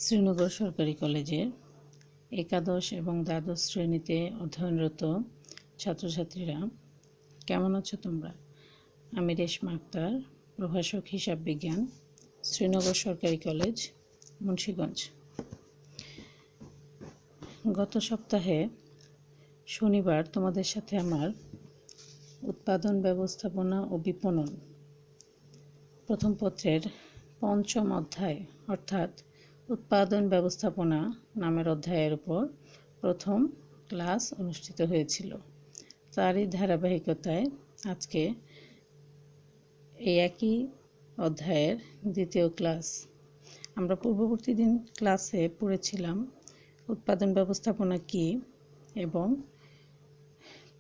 শ্রীনগর সরকারি কলেজের একাদশ এবং দ্বাদশ শ্রেণীতে অধ্যয়নরত ছাত্রছাত্রীরা কেমন আছো তোমরা? আমি রেশমা আক্তার, প্রভাষক হিসাব বিজ্ঞান, শ্রীনগর সরকারি কলেজ, মুন্সিগঞ্জ। গত সপ্তাহে শনিবার তোমাদের সাথে আমার উৎপাদন ব্যবস্থাপনা ও বিপণন প্রথম পত্রের পঞ্চম অধ্যায় অর্থাৎ উৎপাদন ব্যবস্থাপনা নামের অধ্যায়ের উপর প্রথম ক্লাস অনুষ্ঠিত হয়েছিল। তারই ধারাবাহিকতায় আজকে এই একই অধ্যায়ের দ্বিতীয় ক্লাস। আমরা পূর্ববর্তী দিন ক্লাসে পড়েছিলাম উৎপাদন ব্যবস্থাপনা কী এবং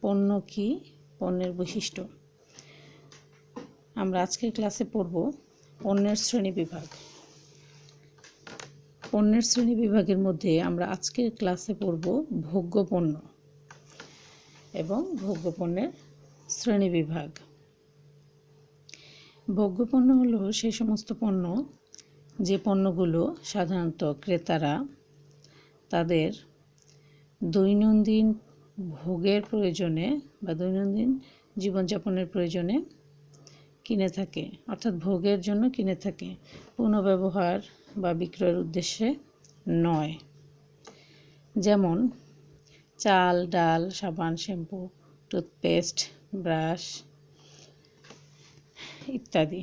পণ্য কী, পণ্যের বৈশিষ্ট্য। আমরা আজকের ক্লাসে পড়ব পণ্যের শ্রেণীবিভাগ। পণ্যের শ্রেণীবিভাগের মধ্যে আমরা আজকের ক্লাসে পড়ব ভোগ্য পণ্য এবং ভোগ্য পণ্যের শ্রেণীবিভাগ। ভোগ্য পণ্য হলো সেই সমস্ত পণ্য যে পণ্যগুলো সাধারণত ক্রেতারা তাদের দৈনন্দিন ভোগের প্রয়োজনে বা দৈনন্দিন জীবনযাপনের প্রয়োজনে কিনে থাকে, অর্থাৎ ভোগের জন্য কিনে থাকে, পুনঃব্যবহার বা বিক্রয়ের উদ্দেশ্যে নয়। যেমন চাল, ডাল, সাবান, শ্যাম্পু, টুথপেস্ট, ব্রাশ ইত্যাদি।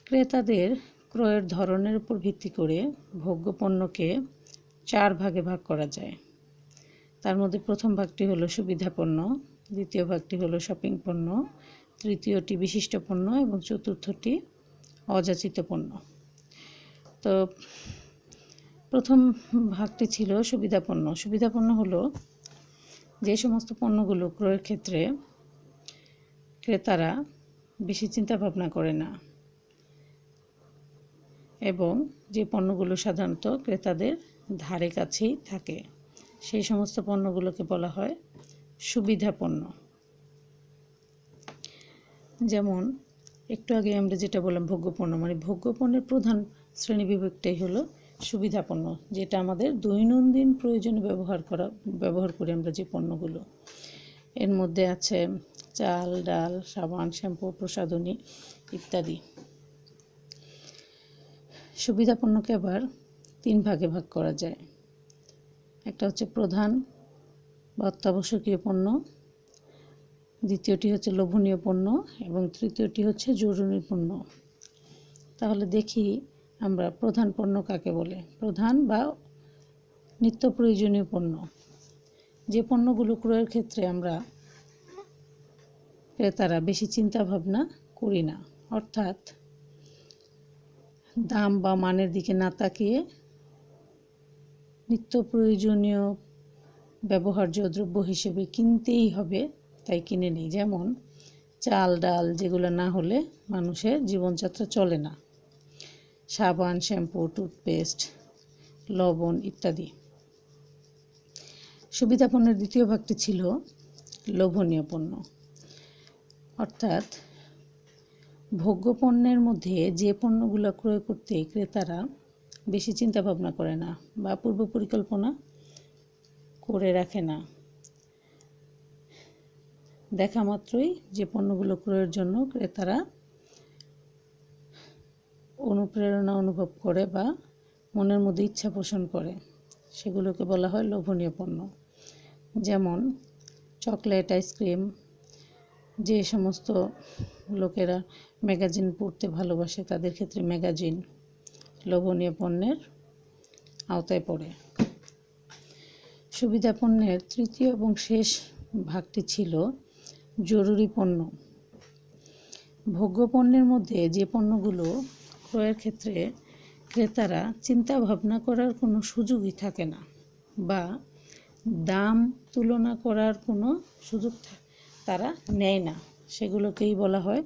ক্রেতাদের ক্রয়ের ধরনের উপর ভিত্তি করে ভোগ্য পণ্যকে 4 ভাগে ভাগ করা যায়। তার মধ্যে প্রথম ভাগটি হলো সুবিধা পণ্য, দ্বিতীয় ভাগটি হলো শপিং পণ্য, তৃতীয়টি বিশিষ্ট পণ্য এবং চতুর্থটি অযাচিত পণ্য। তো প্রথম ভাগটি ছিল সুবিধা পণ্য। সুবিধা পণ্য হলো যে সমস্ত পণ্যগুলো ক্রয়ের ক্ষেত্রে ক্রেতারা বেশি চিন্তা ভাবনা করে না এবং যে পণ্যগুলো সাধারণত ক্রেতাদের ধারে কাছেই থাকে, সেই সমস্ত পণ্যগুলোকে বলা হয় সুবিধা পণ্য। যেমন একটু আগে আমরা যেটা বললাম ভোগ্য পণ্য, মানে ভোগ্য পণ্যের প্রধান শ্রেণীবিভাগটাই হলো সুবিধা পণ্য, যেটা আমাদের দৈনন্দিন প্রয়োজনে ব্যবহার করি আমরা যে পণ্যগুলো। এর মধ্যে আছে চাল, ডাল, সাবান, শ্যাম্পু, প্রসাধনী ইত্যাদি। সুবিধা পণ্যকে আবার 3 ভাগে ভাগ করা যায়। একটা হচ্ছে প্রধান বা অত্যাবশ্যকীয় পণ্য, দ্বিতীয়টি হচ্ছে লোভনীয় পণ্য এবং তৃতীয়টি হচ্ছে জরুরি পণ্য। তাহলে দেখি আমরা প্রধান পণ্য কাকে বলে। প্রধান বা নিত্য প্রয়োজনীয় পণ্য, যে পণ্যগুলো ক্রয়ের ক্ষেত্রে আমরা ক্রেতারা বেশি চিন্তা ভাবনা করি না, অর্থাৎ দাম বা মানের দিকে না তাকিয়ে নিত্য প্রয়োজনীয় ব্যবহার্য দ্রব্য হিসেবে কিনতেই হবে তাই কিনে নিই। যেমন চাল, ডাল, যেগুলো না হলে মানুষের জীবনযাত্রা চলে না, সাবান, শ্যাম্পু, টুথপেস্ট, লবণ ইত্যাদি। সুবিধা পণ্যের দ্বিতীয় ভাগটি ছিল লোভনীয় পণ্য, অর্থাৎ ভোগ্য পণ্যের মধ্যে যে পণ্যগুলো ক্রয় করতে ক্রেতারা বেশি চিন্তা ভাবনা করে না বা পূর্ব পরিকল্পনা করে রাখে না, দেখা মাত্রই যে পণ্যগুলো ক্রয়ের জন্য ক্রেতারা অনুপ্রেরণা অনুভব করে বা মনের মধ্যে ইচ্ছা পোষণ করে, সেগুলোকে বলা হয় লোভনীয় পণ্য। যেমন চকলেট, আইসক্রিম, যে সমস্ত লোকেরা ম্যাগাজিন পড়তে ভালোবাসে তাদের ক্ষেত্রে ম্যাগাজিন লোভনীয় পণ্যের আওতায় পড়ে। সুবিধা পণ্যের তৃতীয় এবং শেষ ভাগটি ছিল জরুরি পণ্য। ভোগ্য পণ্যের মধ্যে যে পণ্যগুলো ক্রয়ের ক্ষেত্রে ক্রেতারা চিন্তা ভাবনা করার কোনো সুযোগই থাকে না বা দাম তুলনা করার কোনো সুযোগ তারা নেয় না, সেগুলোকেই বলা হয়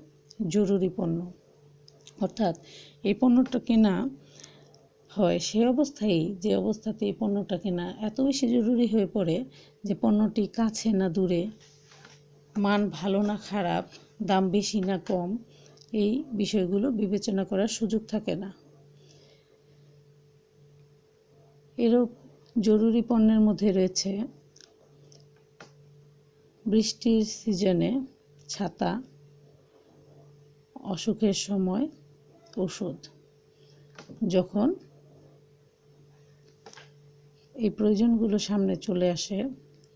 জরুরি পণ্য। অর্থাৎ এই পণ্যটা কেনা হয় সে অবস্থায়, যে অবস্থাতে এই পণ্যটা কেনা এত বেশি জরুরি হয়ে পড়ে যে পণ্যটি কাছে না দূরে, মান ভালো না খারাপ, দাম বেশি না কম, এই বিষয়গুলো বিবেচনা করার সুযোগ থাকে না। এরূপ জরুরি পণ্যের মধ্যে রয়েছে বৃষ্টির সিজনে ছাতা, অসুখের সময় ওষুধ। যখন এই প্রয়োজনগুলো সামনে চলে আসে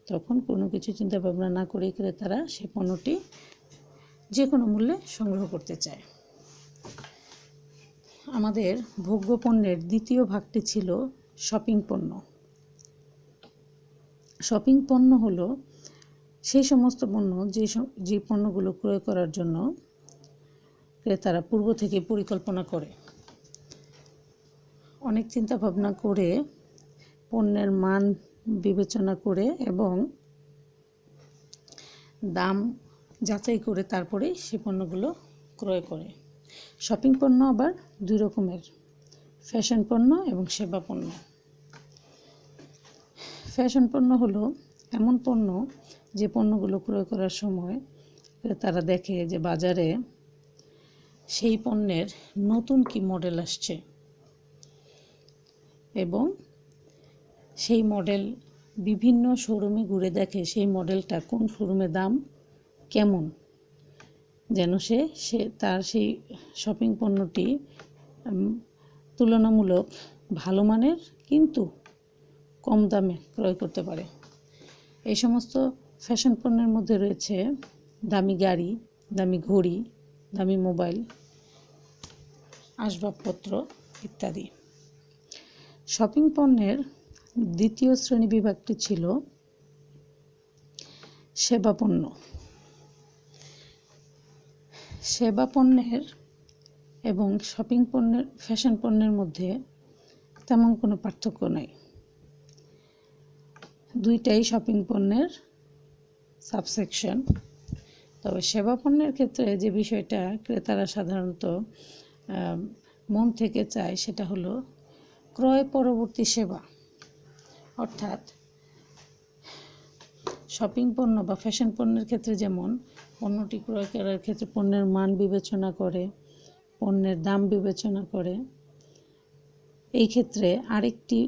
তখন কোনো কিছু চিন্তা ভাবনা না করে ক্রেতারা সেই পণ্যটি যে কোনো মূল্যে সংগ্রহ করতে চায়। আমাদের ভোগ্য পণ্যের দ্বিতীয় ভাগটি ছিল শপিং পণ্য। শপিং পণ্য হলো সেই সমস্ত পণ্য যে পণ্যগুলো ক্রয় করার জন্য ক্রেতারা পূর্ব থেকে পরিকল্পনা করে, অনেক চিন্তা ভাবনা করে, পণ্যের মান বিবেচনা করে এবং দাম যাচাই করে তারপরে সেই পণ্যগুলো ক্রয় করে। শপিং পণ্য আবার দুই রকমের, ফ্যাশন পণ্য এবং সেবা পণ্য। ফ্যাশন পণ্য হলো এমন পণ্য যে পণ্যগুলো ক্রয় করার সময় তারা দেখে যে বাজারে সেই পণ্যের নতুন কি মডেল আসছে এবং সেই মডেল বিভিন্ন শোরুমে ঘুরে দেখে সেই মডেলটা কোন শোরুমে দাম কেমন, যেন সে তার সেই শপিং পণ্যটি তুলনামূলক ভালো মানের কিন্তু কম দামে ক্রয় করতে পারে। এই সমস্ত ফ্যাশন পণ্যের মধ্যে রয়েছে দামি গাড়ি, দামি ঘড়ি, দামি মোবাইল, আসবাবপত্র ইত্যাদি। শপিং পণ্যের দ্বিতীয় শ্রেণী বিভাগটি ছিল সেবা পণ্য। সেবা পণ্যের এবং শপিং পণ্যের ফ্যাশন পণ্যের মধ্যে তেমন কোনো পার্থক্য নেই, দুইটাই শপিং পণ্যের সাবসেকশন। তবে সেবা পণ্যের ক্ষেত্রে যে বিষয়টা ক্রেতারা সাধারণত মন থেকে চায় সেটা হলো ক্রয় পরবর্তী সেবা। অর্থাৎ শপিং পণ্য বা ফ্যাশন পণ্যের ক্ষেত্রে যেমন পণ্যটি ক্রয় করার ক্ষেত্রে পণ্যের মান বিবেচনা করে, পণ্যের দাম বিবেচনা করে, এই ক্ষেত্রে আরেকটি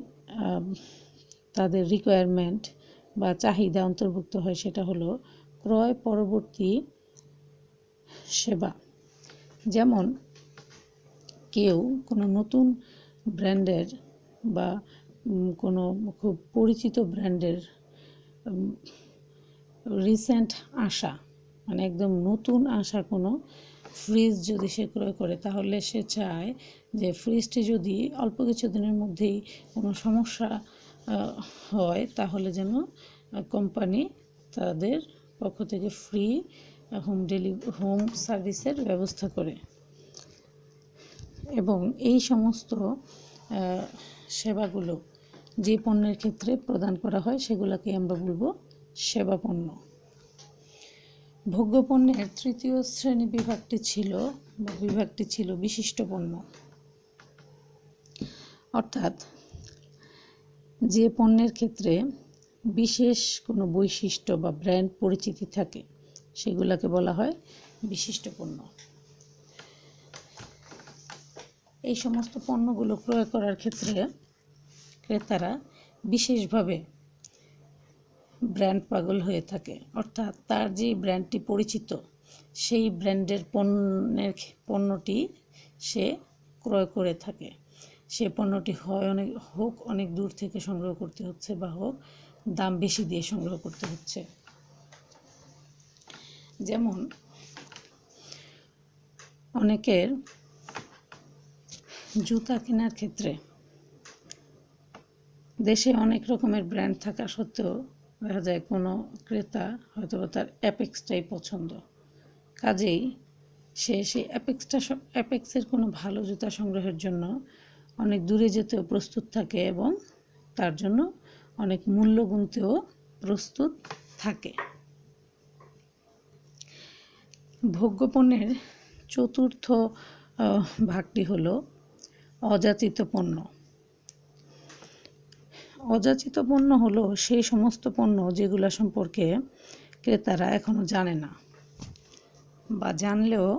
তাদের রিকোয়ারমেন্ট বা চাহিদা অন্তর্ভুক্ত হয়, সেটা হলো ক্রয় পরবর্তী সেবা। যেমন কেউ কোনো নতুন ব্র্যান্ডের বা কোনো খুব পরিচিত ব্র্যান্ডের রিসেন্ট আসা, মানে একদম নতুন আসা কোনো ফ্রিজ যদি সে ক্রয় করে তাহলে সে চায় যে ফ্রিজটি যদি অল্প কিছু দিনের মধ্যেই কোনো সমস্যা হয় তাহলে যেন কোম্পানি তাদের পক্ষ থেকে ফ্রি হোম সার্ভিসের ব্যবস্থা করে। এবং এই সমস্ত সেবাগুলো যে পণ্যের ক্ষেত্রে প্রদান করা হয় সেগুলোকে আমরা বলবো সেবা পণ্য। ভোগ্য পণ্যের তৃতীয় শ্রেণী বিভাগটি ছিল বিশিষ্ট পণ্য। অর্থাৎ যে পণ্যের ক্ষেত্রে বিশেষ কোনো বৈশিষ্ট্য বা ব্র্যান্ড পরিচিতি থাকে সেগুলোকে বলা হয় বিশিষ্ট পণ্য। এই সমস্ত পণ্যগুলো ক্রয় করার ক্ষেত্রে ক্রেতারা বিশেষভাবে ব্র্যান্ড পাগল হয়ে থাকে। অর্থাৎ তার যে ব্র্যান্ডটি পরিচিত সেই ব্র্যান্ডের পণ্যটি সে ক্রয় করে থাকে। সে পণ্যটি হোক অনেক দূর থেকে সংগ্রহ করতে হচ্ছে বা হোক দাম বেশি দিয়ে সংগ্রহ করতে হচ্ছে। যেমন অনেকের জুতা কেনার ক্ষেত্রে দেশে অনেক রকমের ব্র্যান্ড থাকা সত্ত্বেও দেখা যায় কোনো ক্রেতা হয়তো তার অ্যাপেক্সটাই পছন্দ, কাজেই সে সেই অ্যাপেক্সের কোনো ভালো জুতা সংগ্রহের জন্য অনেক দূরে যেতেও প্রস্তুত থাকে এবং তার জন্য অনেক মূল্য গুনতেও প্রস্তুত থাকে। ভোগ্য পণ্যের চতুর্থ ভাগটি হলো অযাচিত পণ্য। অযাচিত পণ্য হলো সেই সমস্ত পণ্য যেগুলো সম্পর্কে ক্রেতারা এখনো জানে না বা জানলেও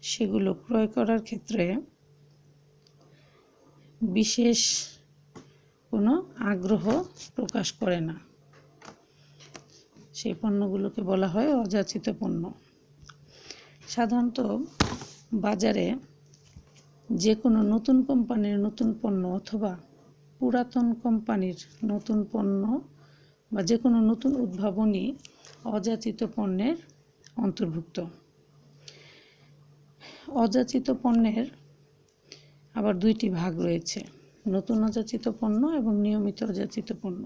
সেগুলো ক্রয় করার ক্ষেত্রে বিশেষ কোনো আগ্রহ প্রকাশ করে না। সেই পণ্যগুলোকে বলা হয় অযাচিত পণ্য। সাধারণত বাজারে যে কোনো নতুন কোম্পানির নতুন পণ্য অথবা পুরাতন কোম্পানির নতুন পণ্য বা যে কোনো নতুন উদ্ভাবনী অযাচিত পণ্যের অন্তর্ভুক্ত। অযাচিত পণ্যের আবার দুইটি ভাগ রয়েছে, নতুন অযাচিত পণ্য এবং নিয়মিত অযাচিত পণ্য।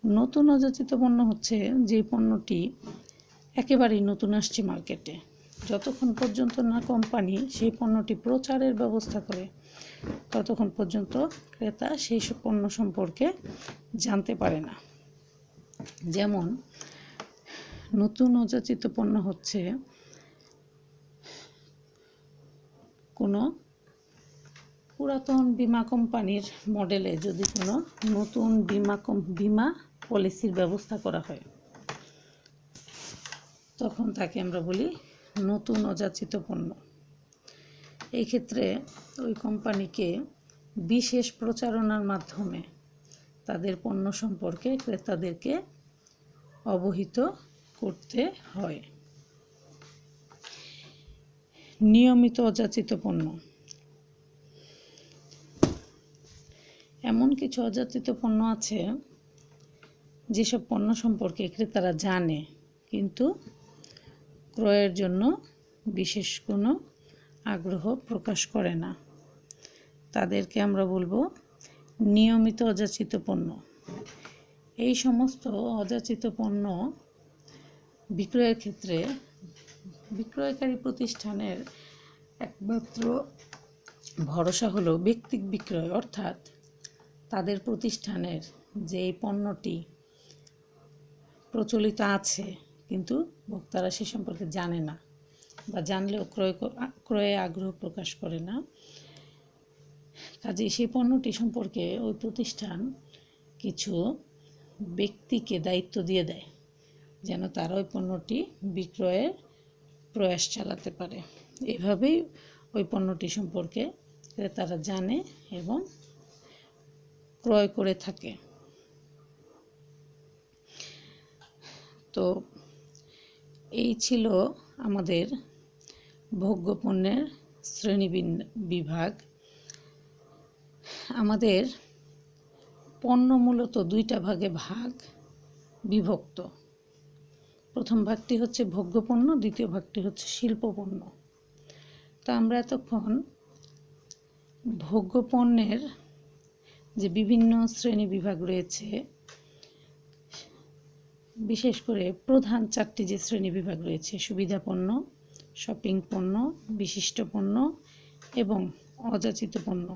নতুন অযাচিত পণ্য হচ্ছে যে পণ্যটি একেবারেই নতুন আসছে মার্কেটে, যতক্ষণ পর্যন্ত না কোম্পানি সেই পণ্যটি প্রচারের ব্যবস্থা করে ততক্ষণ পর্যন্ত ক্রেতা সেই পণ্য সম্পর্কে জানতে পারে না। যেমন নতুন অযাচিত পণ্য হচ্ছে কোনো পুরাতন বীমা কোম্পানির মডেলে যদি কোনো নতুন বীমা পলিসির ব্যবস্থা করা হয়, তখন তাকে আমরা বলি নতুন অযাচিত পণ্য। এই ক্ষেত্রে ওই কোম্পানিকে বিশেষ প্রচারণার মাধ্যমে তাদের পণ্য সম্পর্কে ক্রেতাদেরকে অবহিত করতে হয়। নিয়মিত অযাচিত পণ্য, এমন কিছু অযাচিত পণ্য আছে যেসব পণ্য সম্পর্কে ক্রেতারা জানে কিন্তু ক্রয়ের জন্য বিশেষ কোনো আগ্রহ প্রকাশ করে না, তাদেরকে আমরা বলবো নিয়মিত অযাচিত পণ্য। এই সমস্ত অযাচিত পণ্য বিক্রয়ের ক্ষেত্রে বিক্রয়কারী প্রতিষ্ঠানের একমাত্র ভরসা হলো ব্যক্তিক বিক্রয়, অর্থাৎ তাদের প্রতিষ্ঠানের যেই পণ্যটি প্রচলিত আছে কিন্তু ভোক্তারা সে সম্পর্কে জানে না বা জানলেও ক্রয়ে আগ্রহ প্রকাশ করে না, কাজেই সেই পণ্যটি সম্পর্কে ওই প্রতিষ্ঠান কিছু ব্যক্তিকে দায়িত্ব দিয়ে দেয় যেন তারা ওই পণ্যটি বিক্রয়ের প্রয়াস চালাতে পারে। এভাবেই ওই পণ্যটি সম্পর্কে ক্রেতারা জানে এবং ক্রয় করে থাকে। তো এই ছিল আমাদের ভোগ্য পণ্যের শ্রেণী বিভাগ। আমাদের পণ্য মূলত দুইটা ভাগে বিভক্ত। প্রথম ভাগটি হচ্ছে ভোগ্য পণ্য, দ্বিতীয় ভাগটি হচ্ছে শিল্প পণ্য। তো আমরা এতক্ষণ ভোগ্য পণ্যের যে বিভিন্ন শ্রেণী বিভাগ রয়েছে, বিশেষ করে প্রধান চারটি যে শ্রেণী বিভাগ রয়েছে, সুবিধা পণ্য, শপিং পণ্য, বিশিষ্ট পণ্য এবং অযাচিত পণ্য।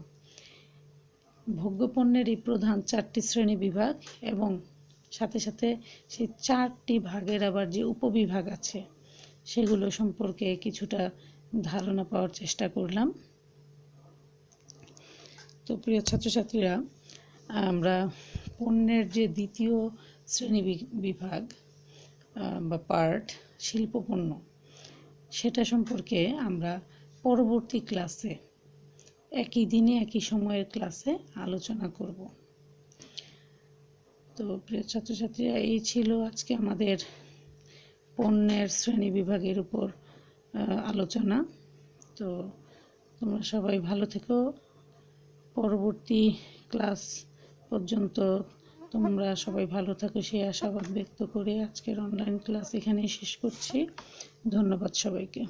ভোগ্য পণ্যের এই প্রধান চারটি শ্রেণী বিভাগ এবং সাথে সাথে সেই চারটি ভাগের আবার যে উপবিভাগ আছে সেগুলো সম্পর্কে কিছুটা ধারণা পাওয়ার চেষ্টা করলাম। তো প্রিয় ছাত্রছাত্রীরা, আমরা পণ্যের যে দ্বিতীয় শ্রেণী বিভাগ বা পার্ট শিল্প পণ্য, সেটা সম্পর্কে আমরা পরবর্তী ক্লাসে একই দিনে একই সময়ের ক্লাসে আলোচনা করব। তো প্রিয় ছাত্রছাত্রীরা, এই ছিল আজকে আমাদের পণ্যের শ্রেণী বিভাগের উপর আলোচনা। তো তোমরা সবাই ভালো থেকো। পরবর্তী ক্লাস পর্যন্ত তোমরা সবাই ভালো থাকো সেই আশাবাদ ব্যক্ত করে আজকের অনলাইন ক্লাস এখানেই শেষ করছি। ধন্যবাদ সবাইকে।